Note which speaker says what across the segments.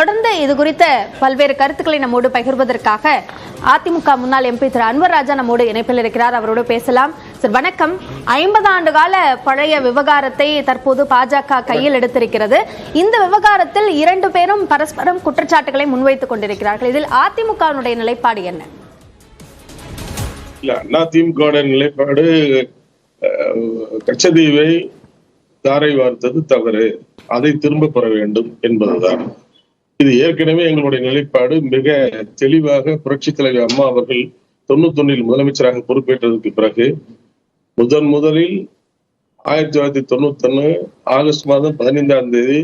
Speaker 1: தொடர்ந்து இது குறித்த பல்வேறு கருத்துக்களை நம்மோடு பகிர்வதற்காக அதிமுக முன்னாள் எம்பி திரு அன்வர் ராஜா நம்மோடு இணைப்பில் இருக்கிறார். அவரோடு பேசலாம். சார் வணக்கம். 50 ஆண்டு கால பழைய விவகாரத்தை தற்போது பாஜக கையில் எடுத்திருக்கிறது. இந்த விவகாரத்தில் 2 பேரும் பரஸ்பரம் குற்றச்சாட்டுகளை முன்வைத்துக் கொண்டிருக்கிறார்கள். இதில் அதிமுகவினுடைய நிலைப்பாடு என்ன?
Speaker 2: அதிமுக நிலைப்பாடு கச்சதீவை தாரை வார்த்தது தவறு, அதை திரும்ப பெற வேண்டும் என்பதுதான். இது ஏற்கனவே எங்களுடைய நிலைப்பாடு மிக தெளிவாக புரட்சித் தலைவர் அம்மா அவர்கள் 91 முதலமைச்சராக பொறுப்பேற்றதற்கு பிறகு முதலில் 1991 ஆகஸ்ட் மாதம் 15ஆம் தேதி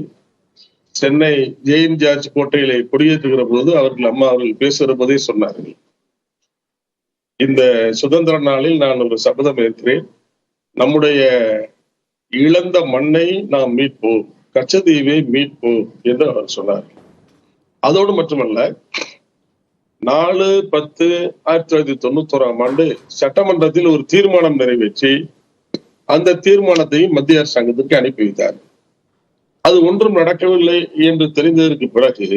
Speaker 2: சென்னை ஜெயின் ஜார்ஜ் கோட்டையிலே கொடியேற்றுகிற போது அம்மா அவர்கள் பேசுகிற போதே சொன்னார்கள், இந்த சுதந்திர நாளில் நான் ஒரு சபதம் ஏற்கிறேன், நம்முடைய இழந்த மண்ணை நாம் மீட்போம், கச்சதீவை மீட்போம் என்று அவர் சொன்னார். அதோடு மட்டுமல்ல, 4/10/1991 சட்டமன்றத்தில் ஒரு தீர்மானம் நிறைவேற்றி அந்த தீர்மானத்தையும் மத்திய அரசாங்கத்திற்கு அனுப்பி வைத்தார். அது ஒன்றும் நடக்கவில்லை என்று தெரிந்ததற்கு பிறகு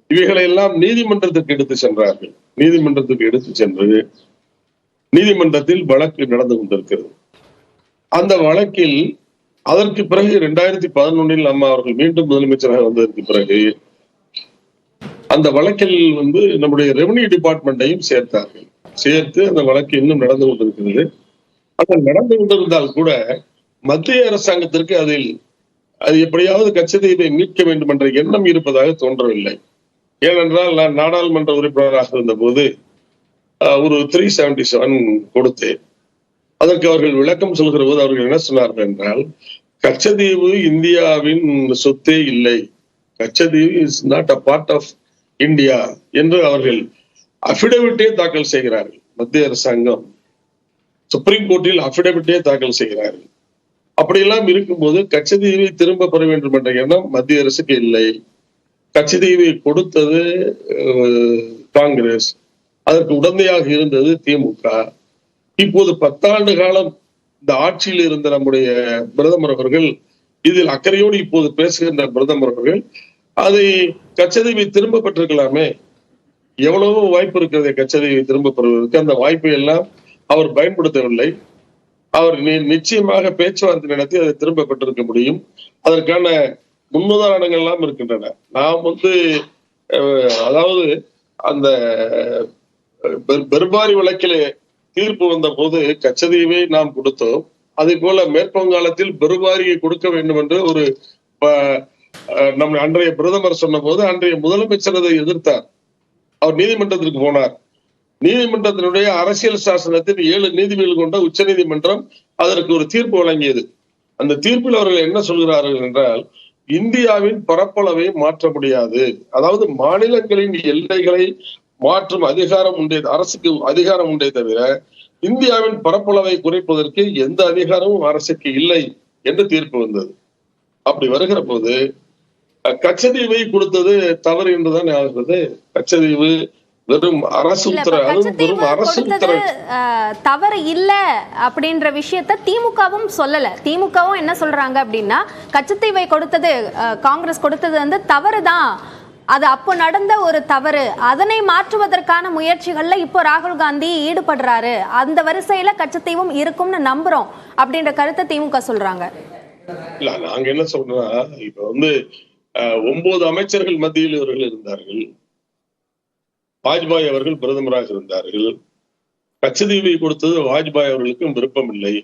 Speaker 2: இவைகளை எல்லாம் நீதிமன்றத்திற்கு எடுத்து சென்றார்கள். நீதிமன்றத்துக்கு எடுத்து சென்று நீதிமன்றத்தில் வழக்கு நடந்து கொண்டிருக்கிறது. அந்த வழக்கில் அதற்கு பிறகு 2011 அம்மா அவர்கள் மீண்டும் முதலமைச்சராக வந்ததற்கு பிறகு அந்த வழக்கில் நம்முடைய ரெவன்யூ டிபார்ட்மெண்ட்டையும் சேர்த்தார்கள். சேர்த்து அந்த வழக்கு இன்னும் நடந்து கொண்டிருக்கிறது. அது நடந்து கொண்டிருந்தால் கூட மத்திய அரசாங்கத்திற்கு அது எப்படியாவது கச்சதீவை மீட்க வேண்டும் என்ற எண்ணம் இருப்பதாக தோன்றவில்லை. ஏனென்றால் நான் நாடாளுமன்ற உறுப்பினராக இருந்த போது ஒரு 377 கொடுத்தேன். அதற்கு அவர்கள் விளக்கம் சொல்கிற போது அவர்கள் என்ன சொன்னார்கள் என்றால், கச்சதீவு இந்தியாவின் சொத்தே இல்லை, Katchatheevu is not a part of India என்று அவர்கள் அபிடவிட்டே தாக்கல் செய்கிறார்கள். மத்திய அரசாங்கம் சுப்ரீம் கோர்ட்டில் அபிடவிட்டே தாக்கல் செய்கிறார்கள். அப்படியெல்லாம் இருக்கும்போது கச்சதீவை திரும்ப பெற வேண்டும் என்ற எண்ணம் மத்திய அரசுக்கு இல்லை. கச்சதீவை கொடுத்தது காங்கிரஸ், அதற்கு உடந்தையாக இருந்தது திமுக. இப்போது 10 ஆண்டு காலம் இந்த ஆட்சியில் இருந்த நம்முடைய பிரதமர் அவர்கள், இதில் அக்கறையோடு இப்போது பேசுகின்ற பிரதமர் அவர்கள் அதை கச்சதீவை திரும்ப பெற்றிருக்கலாமே, எவ்வளவோ வாய்ப்பு இருக்கிறது கச்சதீவை திரும்ப பெறுவதற்கு. அந்த வாய்ப்பை எல்லாம் அவர் பயன்படுத்தவில்லை. அவர் நிச்சயமாக பேச்சுவார்த்தை நடத்தி அதை திரும்ப பெற்றிருக்க முடியும். அதற்கான முன்னுதாரணங்கள் எல்லாம் இருக்கின்றன. நாம் அதாவது அந்த பெர்பாரி வழக்கிலே தீர்ப்பு வந்த போது கச்சதீவை நாம் கொடுத்தோம். அதே போல மேற்குவங்காளத்தில் பெருவாரியை கொடுக்க வேண்டும் என்று ஒரு நம்ம அன்றைய பிரதமர் சொன்ன போது அன்றைய முதலமைச்சர் அதை எதிர்த்தார். அவர் நீதிமன்றத்திற்கு போனார். நீதிமன்றத்தினுடைய அரசியல் சாசனத்தில் 7 நீதிபதிகள் கொண்ட உச்ச நீதிமன்றம் அதற்கு ஒரு தீர்ப்பு வழங்கியது. அந்த தீர்ப்பில் அவர்கள் என்ன சொல்கிறார்கள் என்றால், இந்தியாவின் பரப்பளவை மாற்ற முடியாது, அதாவது மாநிலங்களின் எல்லைகளை மாற்றும் அதிகாரம் உண்டே, அரசுக்கு அதிகாரம் உண்டே தவிர இந்தியாவின் பரப்பளவை குறைப்பதற்கு எந்த அதிகாரமும் அரசுக்கு இல்லை என்று தீர்ப்பு வந்தது. அப்படி வருகிற போது கச்சதீவை கொடுத்தது தவறு என்றுதான் ஆகிறது. கச்சதீவு வெறும் அரசு
Speaker 1: தவறு இல்ல அப்படின்ற விஷயத்த திமுகவும் சொல்லல. திமுகவும் என்ன சொல்றாங்க அப்படின்னா, கச்சத்தீவை கொடுத்தது காங்கிரஸ் கொடுத்தது தவறுதான், அது அப்போ நடந்த ஒரு தவறு, அதனை மாற்றுவதற்கான முயற்சிகள்ல இப்போ ராகுல் காந்தி ஈடுபடுறாரு, அந்த வரிசையில கச்சத்தீவும் இருக்கும்னு நம்புறோம் அப்படின்ற கருத்தை திமுக சொல்றாங்க.
Speaker 2: இல்ல, நாங்க என்ன சொல்றோம்னா, இப்ப 9 அமைச்சர்கள் மத்தியில் இவர்கள் இருந்தார்கள். வாஜ்பாய் அவர்கள் பிரதமராக இருந்தார்கள். கச்சதீவை கொடுத்தது வாஜ்பாய் அவர்களுக்கும் விருப்பம் இல்லை.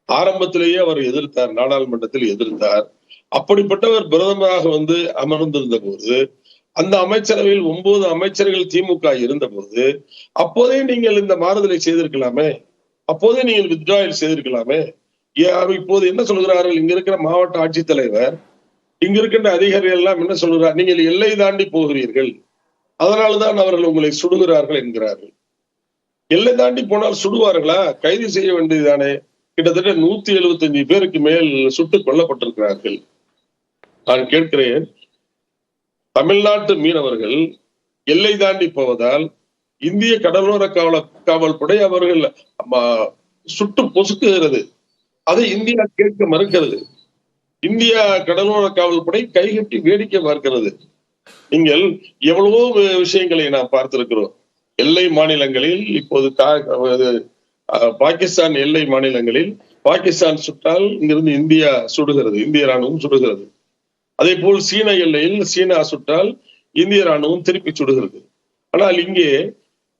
Speaker 2: ஆரம்பத்திலேயே அவர் எதிர்த்தார், நாடாளுமன்றத்தில் எதிர்த்தார். அப்படிப்பட்டவர் பிரதமராக அமர்ந்திருந்த போது, அந்த அமைச்சரவையில் 9 அமைச்சர்கள் திமுக இருந்த போது, அப்போதே நீங்கள் இந்த மாறுதலை செய்திருக்கலாமே, அப்போதே நீங்கள் வித்ட்ராயல் செய்திருக்கலாமே. இப்போது என்ன சொல்கிறார்கள், இங்க இருக்கிற மாவட்ட ஆட்சித்தலைவர், இங்க இருக்கின்ற அதிகாரிகள் எல்லாம் என்ன சொல்கிறார், நீங்கள் எல்லை தாண்டி போகிறீர்கள், அதனால்தான் அவர்கள் உங்களை சுடுகிறார்கள் என்கிறார்கள். எல்லை தாண்டி போனால் சுடுவார்களா? கைது செய்ய வேண்டியதுதானே. கிட்டத்தட்ட 175 பேருக்கு மேல் சுட்டுக் கொல்லப்பட்டிருக்கிறார்கள். நான் கேட்கிறேன், தமிழ்நாட்டு மீனவர்கள் எல்லை தாண்டி போவதால் இந்திய கடலோர காவல் படை அவர்கள் சுட்டு பொசுக்குகிறது. அதை இந்தியா கேட்க மறுக்கிறது. இந்தியா கடலோர காவல் படை கைகட்டி வேடிக்கை பார்க்கிறது. நீங்கள் எவ்வளவோ விஷயங்களை நாம் பார்த்திருக்கிறோம். எல்லை மாநிலங்களில் இப்போது பாகிஸ்தான் எல்லை மாநிலங்களில் பாகிஸ்தான் சுட்டால் இங்கிருந்து இந்தியா சுடுகிறது, இந்திய ராணுவம் சுடுகிறது. அதே போல் சீன எல்லையில் சீனா சுட்டால் இந்திய ராணுவம் திருப்பி சுடுகிறது. ஆனால் இங்கே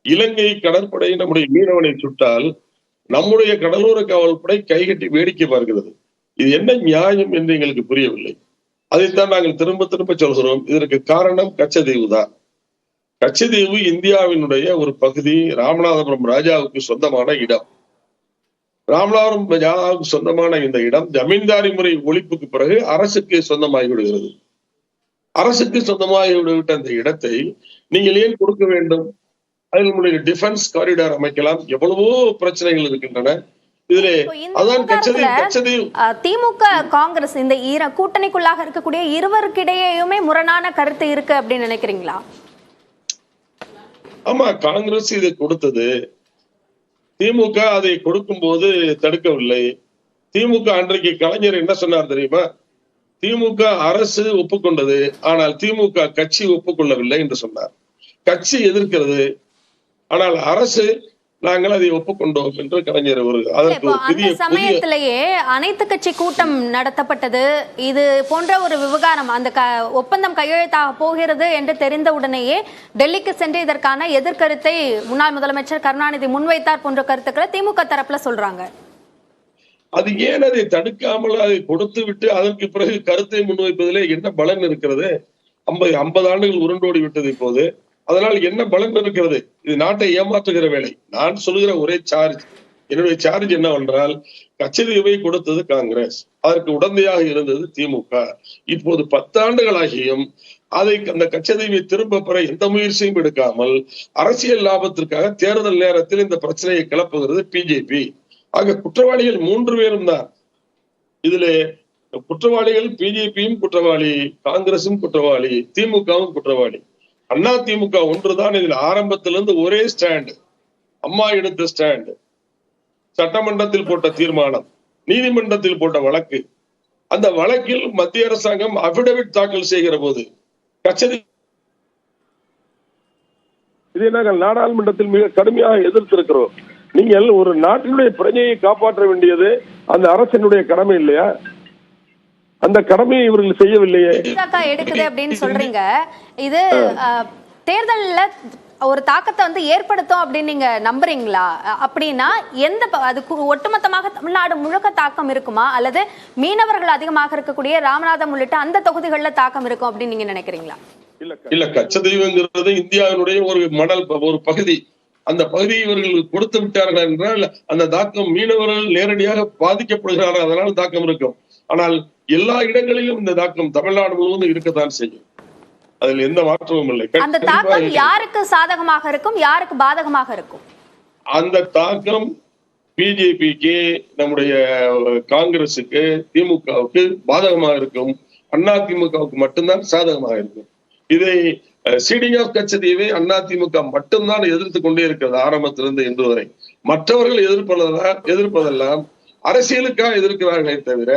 Speaker 2: இலங்கை கடற்படை நம்முடைய மீனவனை சுட்டால் நம்முடைய கடலோர காவல்படை கைகட்டி வேடிக்கை பார்க்கிறது. இது என்ன நியாயம் என்று எங்களுக்கு புரியவில்லை. அதைத்தான் நாங்கள் திரும்ப திரும்ப சொல்கிறோம். இதற்கு காரணம் கச்சதீவு தான். கச்சதீவு இந்தியாவினுடைய ஒரு பகுதி. ராமநாதபுரம் ராஜாவுக்கு சொந்தமான இடம். ராமநாதபுரம் ராஜாவுக்கு சொந்தமான இந்த இடம் ஜமீன்தாரி முறை ஒழிப்புக்கு பிறகு அரசுக்கு சொந்தமாகி விடுகிறது. அரசுக்கு சொந்தமாகி விட்ட அந்த இடத்தை நீங்கள் ஏன் கொடுக்க வேண்டும்? அதில் நம்முடைய டிஃபென்ஸ் காரிடார் அமைக்கலாம். எவ்வளவோ பிரச்சனைகள் இருக்கின்றன. இதுல அதான் கச்சதீவு.
Speaker 1: திமுக காங்கிரஸ் இந்த கூட்டணிக்குள்ளாக இருக்கக்கூடிய இருவருக்கிடையுமே முரணான கருத்து இருக்கு அப்படின்னு நினைக்கிறீங்களா?
Speaker 2: ஆமா, காங்கிரஸ் இதை கொடுத்தது. திமுக அதை கொடுக்கும் போது தடுக்கவில்லை. திமுக அன்றைக்கு கலைஞர் என்ன சொன்னார் தெரியுமா? திமுக அரசு ஒப்புக்கொண்டது, ஆனால் திமுக கட்சி ஒப்புக்கொள்ளவில்லை என்று சொன்னார். கட்சி எதிர்க்கிறது, ஆனால் அரசு நாங்கள் அதை ஒப்புக்கொண்டோம் என்று கலைஞர்
Speaker 1: அந்த சமயத்திலேயே அனைத்து கட்சி கூட்டம் நடத்தப்பட்டது. இது போன்ற ஒரு விவகாரம், அந்த ஒப்பந்தம் கையெழுத்தாக போகிறது என்று தெரிந்த உடனேயே டெல்லிக்கு சென்று இதற்கான எதிர்கருத்தை முன்னாள் முதலமைச்சர் கருணாநிதி முன்வைத்தார் போன்ற கருத்துக்களை திமுக தரப்புல சொல்றாங்க.
Speaker 2: அது ஏன் அதை தடுக்காமல் அதை கொடுத்து விட்டு அதற்கு பிறகு கருத்தை முன்வைப்பதிலே என்ன பலன் இருக்கிறது? 50 ஆண்டுகள் உருண்டோடி விட்டது இப்போது. அதனால் என்ன பலன் இருக்கிறது? இது நாட்டை ஏமாற்றுகிற வேலை. நான் சொல்லுகிற ஒரே சார்ஜ், என்னுடைய சார்ஜ் என்னவென்றால், கச்சதீவை கொடுத்தது காங்கிரஸ், அதற்கு உடந்தையாக இருந்தது திமுக. இப்போது 10 ஆண்டுகளாகியும் அந்த கச்சதீவை திரும்ப பெற எந்த முயற்சியும் எடுக்காமல் அரசியல் லாபத்திற்காக தேர்தல் நேரத்தில் இந்த பிரச்சனையை கிளப்புகிறது பிஜேபி. ஆக குற்றவாளிகள் 3 பேரும் தான். இதுல குற்றவாளிகள் பிஜேபியும் குற்றவாளி, காங்கிரசும் குற்றவாளி, திமுகவும் குற்றவாளி. அண்ணா திமுக ஒன்றுதான் இதில் ஆரம்பத்திலிருந்து ஒரே ஸ்டாண்ட். அம்மா எடுத்த ஸ்டாண்ட், சட்டமன்றத்தில் போட்ட தீர்மானம், நீதிமன்றத்தில் போட்ட வழக்கு. அந்த வழக்கில் மத்திய அரசாங்கம் அபிடவிட் தாக்கல் செய்கிற போது இதை நாங்கள் நாடாளுமன்றத்தில் மிக கடுமையாக எதிர்த்திருக்கிறோம். நீங்கள் ஒரு நாட்டினுடைய பிரஜையை காப்பாற்ற வேண்டியது அந்த அரசினுடைய கடமை இல்லையா? அந்த கடமையை இவர்கள் செய்யவில்லையே.
Speaker 1: எடுக்குது அப்படின்னு சொல்றீங்க. இது தேர்தல்ல ஒரு தாக்கத்தை ஏற்படுத்தும் அப்படின்னு நீங்க நம்புறீங்களா? அப்படின்னா அதுக்கு ஒட்டுமொத்தமாக தமிழ்நாடு முழுக்க தாக்கம் இருக்குமா, அல்லது மீனவர்கள் அதிகமாக இருக்கக்கூடிய ராமநாதம் உள்ளிட்ட அந்த தொகுதிகளில் தாக்கம் இருக்கும் அப்படின்னு நீங்க நினைக்கிறீங்களா? இல்ல, கச்சதீவுங்கிறது இந்தியாவினுடைய ஒரு மணல் ஒரு பகுதி. அந்த பகுதியை இவர்கள் கொடுத்து விட்டார்கள் என்றால் அந்த தாக்கம் மீனவர்கள் நேரடியாக பாதிக்கப்படுகிறார்கள். அதனால் தாக்கம் இருக்கும். ஆனால் எல்லா இடங்களிலும் இந்த தாக்கம் தமிழ்நாடு முழுவதும் இருக்கத்தான் செய்யும். அதில் எந்த மாற்றமும் இல்லை. அந்த தாக்கம் யாருக்கு சாதகமாக இருக்கும், யாருக்கு பாதகமாக இருக்கும்?
Speaker 2: அந்த தாக்கம் பிஜேபிக்கு, நம்முடைய காங்கிரசுக்கு, திமுகவுக்கு பாதகமாக இருக்கும். அண்ணா திமுகவுக்கு மட்டும்தான் சாதகமாக இருக்கும். இதை சீடிங் ஆஃப் கச்சதீவை அண்ணா திமுக மட்டும்தான் எதிர்த்து கொண்டே இருக்கிறது ஆரம்பத்திலிருந்து இன்று வரை. மற்றவர்கள் எதிர்ப்பதெல்லாம் அரசியலுக்காக எதிர்க்கிறார்களே தவிர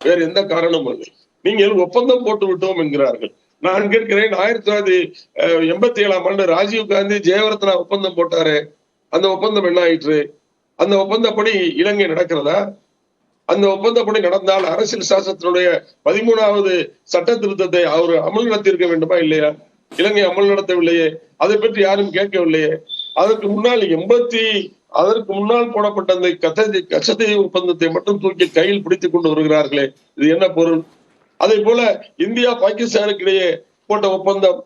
Speaker 2: வேறு எந்த காரணமும் இல்லை. நீங்கள் ஒப்பந்தம் போட்டு விட்டோம் என்கிறார்கள். நான் கேட்கிறேன், 1987ஆம் ஆண்டு ராஜீவ் காந்தி ஜெயவர்தனா ஒப்பந்தம் போட்டாரு. அந்த ஒப்பந்தம் என்ன ஆயிற்று? அந்த ஒப்பந்தப்படி இலங்கை நடக்கிறதா? அந்த ஒப்பந்தப்படி நடந்தால் அரசியல் சாசனத்தினுடைய 13வது சட்ட திருத்தத்தை அவர் அமல் நடத்தியிருக்க வேண்டுமா இல்லையா? இலங்கை அமல் நடத்தவில்லையே. அதை பற்றி யாரும் கேட்கவில்லையே. அதற்கு முன்னால் போடப்பட்ட அந்த கச்சதீவு ஒப்பந்தத்தை மட்டும் தூக்கி கையில் பிடித்துக் கொண்டு வருகிறார்களே, இது என்ன பொருள்? அதே போல இந்தியா பாகிஸ்தானுக்கு இடையே போட்ட ஒப்பந்தம்,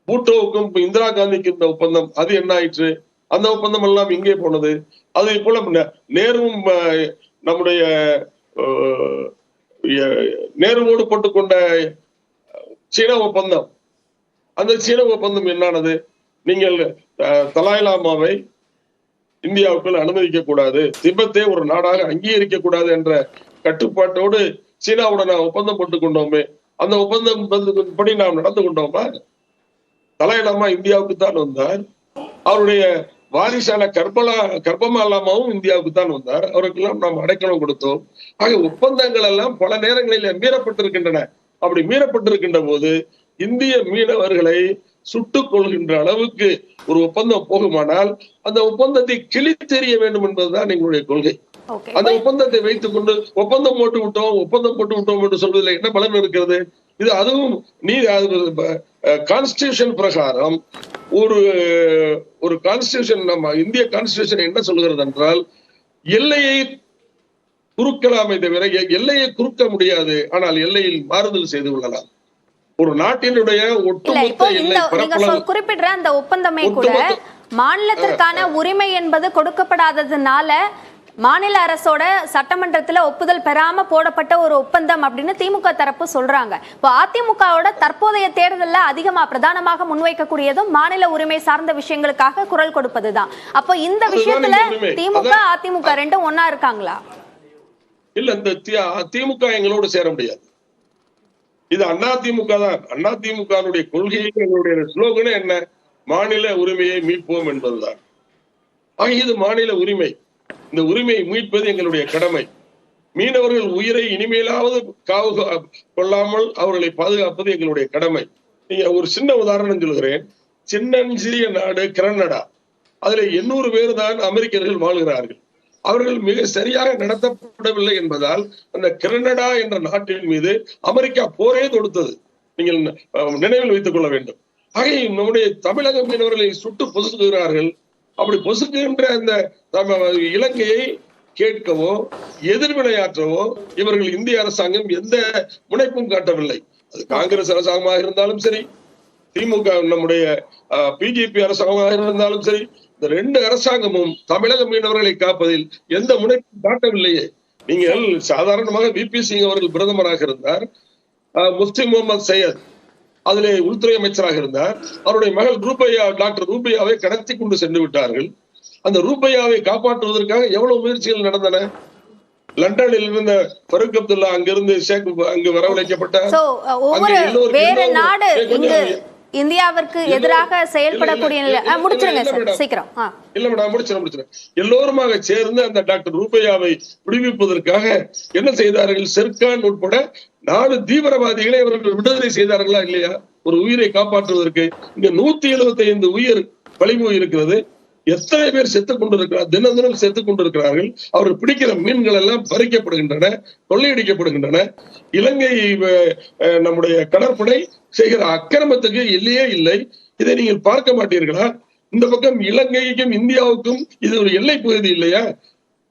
Speaker 2: பூட்டோவுக்கும் இந்திரா காந்திக்கு இருந்த ஒப்பந்தம், அது என்ன ஆயிற்று? அந்த ஒப்பந்தம் எல்லாம் இங்கே போனது. அதே போல நேருவும் நம்முடைய நேருவோடு போட்டுக்கொண்ட சீன ஒப்பந்தம், அந்த சீன ஒப்பந்தம் என்னானது? நீங்கள் தலாய் லாமாவை இந்தியாவுக்குள் அனுமதிக்க கூடாது, திபெத்தை ஒரு நாடாக அங்கீகரிக்க கூடாது என்ற கட்டுப்பாட்டோடு சீனாவுடன் ஒப்பந்தம் போட்டுக் கொண்டோமே, அந்த ஒப்பந்தம் படி நாம் நடந்து கொண்டோமா? தலாய் லாமா இந்தியாவுக்கு தான் வந்தார். அவருடைய வாரிசான கர்பமா லாமாவும் இந்தியாவுக்கு தான் வந்தார். அவருக்கெல்லாம் நாம் அடைக்கலம் கொடுத்தோம். ஆக ஒப்பந்தங்கள் எல்லாம் பல நேரங்களில் மீறப்பட்டிருக்கின்றன. அப்படி மீறப்பட்டிருக்கின்ற போது இந்திய மீனவர்களை சுட்டுக் கொள்கின்ற அளவுக்கு ஒரு ஒப்பந்தம் போகுமானால் அந்த ஒப்பந்தத்தை கிழித்தெறிய வேண்டும் என்பதுதான் எங்களுடைய கொள்கை. அந்த ஒப்பந்தத்தை வைத்துக் கொண்டு ஒப்பந்தம் போட்டு விட்டோம் என்று சொல்வதில் என்ன பலன் இருக்கிறது? இது அதுவும் கான்ஸ்டிடியூஷன் பிரகாரம் ஒரு கான்ஸ்டிடியூஷன், நம்ம இந்திய கான்ஸ்டிடியூஷன் என்ன சொல்கிறது என்றால், எல்லையை குறுக்கலாமே தவிர எல்லையை குறுக்க முடியாது, ஆனால் எல்லையில் மாறுதல் செய்து கொள்ளலாம். ஒரு நாட்டினுடைய ஒட்டுமொத்த எல்லை பரப்பளவு
Speaker 1: குறிப்பிடுற அந்த ஒப்பந்தமே கூட மாநிலத்திற்கான உரிமை என்பது கொடுக்கப்படாததுனால மாநில அரசோட சட்டமன்றத்துல ஒப்புதல் பெறாம போடப்பட்ட ஒரு ஒப்பந்தம் அப்படின்னு திமுக தரப்பு சொல்றாங்க. இப்போ அதிமுகவோட தற்போதைய தேர்தல்ல அதிகமா பிரதானமாக முன்வைக்கக்கூடியதும் மாநில உரிமை சார்ந்த விஷயங்களுக்காக குரல் கொடுப்பதுதான். அப்போ இந்த விஷயத்துல திமுக அதிமுக ரெண்டும் ஒன்னா இருக்காங்களா?
Speaker 2: இல்ல, இந்த திமுக எங்களோடு சேர முடியாது. இது அதிமுக தான். அதிமுகவுடைய கொள்கையை, எங்களுடைய ஸ்லோகனே என்ன? மாநில உரிமையை மீட்போம் என்பதுதான். இது மாநில உரிமை. இந்த உரிமையை மீட்பது எங்களுடைய கடமை. மீனவர்கள் உயிரை இனிமேலாவது காவு கொள்ளாமல் அவர்களை பாதுகாப்பது எங்களுடைய கடமை. நீங்க ஒரு சின்ன உதாரணம் சொல்கிறேன். சின்னஞ்சிறிய நாடு கனடா. அதுல 800 பேர் தான் அமெரிக்கர்கள் வாழ்கிறார்கள். அவர்கள் மிக சரியாக நடத்தப்படவில்லை என்பதால் அந்த கனடா என்ற நாட்டின் மீது அமெரிக்கா போரே தொடுத்தது. நீங்கள் நினைவில் வைத்துக் கொள்ள வேண்டும். ஆகவே நம்முடைய தமிழக மீனவர்களை சுட்டு பொசுக்குகிறார்கள். அப்படி பொசுக்குகின்ற அந்த இலங்கையை கேட்கவோ எதிர்வினையாற்றவோ இவர்கள் இந்திய அரசாங்கம் எந்த முனைப்பும் காட்டவில்லை. அது காங்கிரஸ் அரசாங்கமாக இருந்தாலும் சரி, திமுக நம்முடைய பிஜேபி அரசாங்கமாக இருந்தாலும் சரி, இந்த 2 அரசாங்கமும் தமிழக மீனவர்களை காப்பதில் எந்த முனைப்பும் காட்டவில்லையே. நீங்கள் சாதாரணமாக VP சிங் அவர்கள் பிரதமராக இருந்தார். முஃப்தி முகமது சையத் அதிலே உள்துறை அமைச்சராக இருந்தார். அவருடைய மகள் டாக்டர் ரூபையாவை கடத்தி கொண்டு சென்று விட்டார்கள். அந்த ரூபையாவை காப்பாற்றுவதற்காக எவ்வளவு முயற்சிகள் நடந்தன. லண்டனில் இருந்த ஃபருக் அப்துல்லா அங்கிருந்து அங்கு வரவழைக்கப்பட்டார்.
Speaker 1: இந்தியாவிற்கு எதிராக செயல்படக்கூடிய
Speaker 2: எல்லோருமாக சேர்ந்து அந்த டாக்டர் ரூபையாவை விடுவிப்பதற்காக என்ன செய்தார்கள்? செர்கான் உட்பட 4 தீவிரவாதிகளை அவர்கள் விடுதலை செய்தார்களா இல்லையா? ஒரு உயிரை காப்பாற்றுவதற்கு இங்க 175 உயிர் பலிமொழி இருக்கிறது. எத்தனை பேர் செத்துக் கொண்டிருக்கிறார்? தினம் செத்துக் கொண்டிருக்கிறார்கள். அவர்கள் பிடிக்கிற மீன்கள் எல்லாம் பறிக்கப்படுகின்றன, கொள்ளையடிக்கப்படுகின்றன. இலங்கை நம்முடைய கடற்படை செய்கிற அக்கிரமத்துக்கு எல்லையே இல்லை. இதை நீங்கள் பார்க்க மாட்டீர்களா? இந்த பக்கம் இலங்கைக்கும் இந்தியாவுக்கும் இது ஒரு எல்லை பகுதி இல்லையா?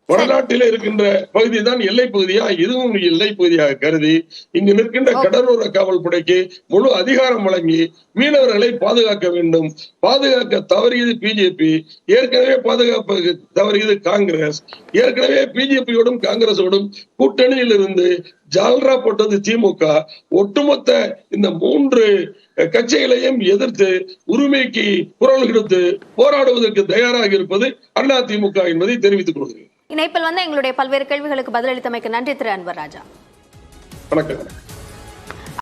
Speaker 2: வடநாட்டில இருக்கின்ற பகுதி தான் எல்லை பகுதியா? இதுவும் எல்லை பகுதியாக கருதி இங்கு நிற்கின்ற கடலோர காவல் படைக்கு முழு அதிகாரம் வழங்கி மீனவர்களை பாதுகாக்க வேண்டும். பாதுகாக்க தவறியது பிஜேபி, ஏற்கனவே பாதுகாப்பு தவறியது காங்கிரஸ். ஏற்கனவே பிஜேபியோடும் காங்கிரஸோடும் கூட்டணியில் இருந்து ஜால்ரா போட்டது திமுக. ஒட்டுமொத்த இந்த 3 கட்சிகளையும் எதிர்த்து உரிமைக்கு குரல் கொடுத்து போராடுவதற்கு தயாராக இருப்பது அதிமுக என்பதை தெரிவித்துக் கொள்கிறேன்.
Speaker 1: இணைப்பில் எங்களுடைய பல்வேறு கேள்விகளுக்கு பதிலளித்தமைக்கு நன்றி திரு அன்வர் ராஜா.
Speaker 2: வணக்கம்.